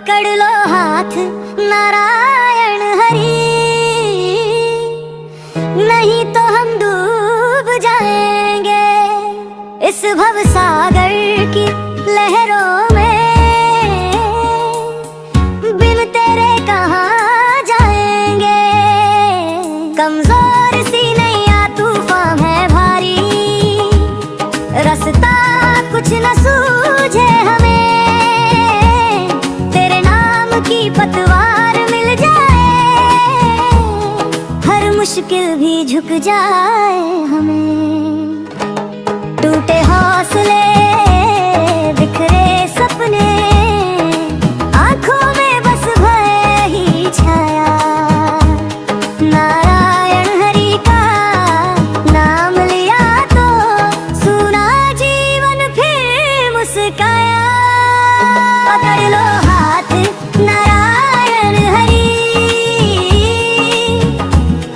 पकड़ लो हाथ नारायण हरि, नहीं तो हम डूब जाएंगे इस भवसागर की लहरों में। बिन तेरे कहाँ जाएंगे, कमजोर सी नैया तूफान है भारी, रास्ता कुछ न सूझे हमें। तेरे नाम की पतवार मिल जाए, हर मुश्किल भी झुक जाए हमें। टूटे हौसले बिखरे सपने, आंखों में बस भय ही छाया। नारायण हरि का नाम लिया तो सुना जीवन फिर मुस्काया। पकड़ लो हाथ नारायण हरि,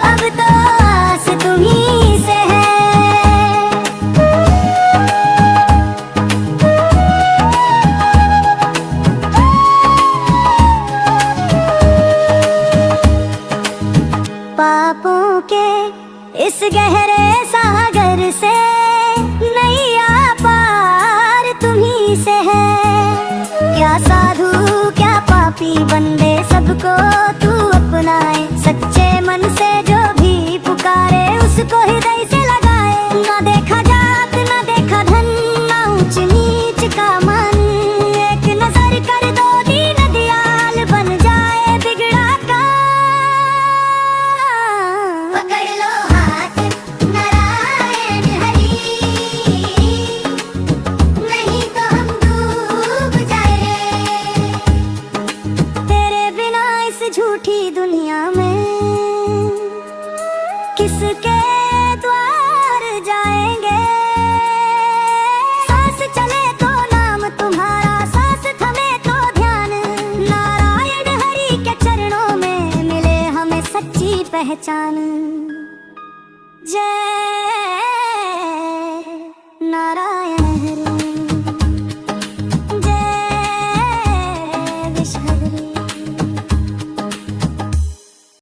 अब तो आस तुम्हीं से है। पापों के इस गहरे सागर से नैया पार तुम्हीं से है। क्या साधु क्या पापी बंदे सबको तू अपनाए, सच्चे मन से जो भी पुकारे उसको हृदय से लगाए। ना देखा जात ना देखा धन, ना ऊंच नीच का मन, एक नजर कर दो दीन दयाल बन जाए बिगड़ा काम। पकड़ लो हाथ नारायण हरि, नहीं तो हम डूब जाए। तेरे बिना इस झूठी दुनिया में किसके द्वार जाएंगे। सांस चले तो नाम तुम्हारा, सांस थमे तो ध्यान। नारायण हरि के चरणों में मिले हमें सच्ची पहचान।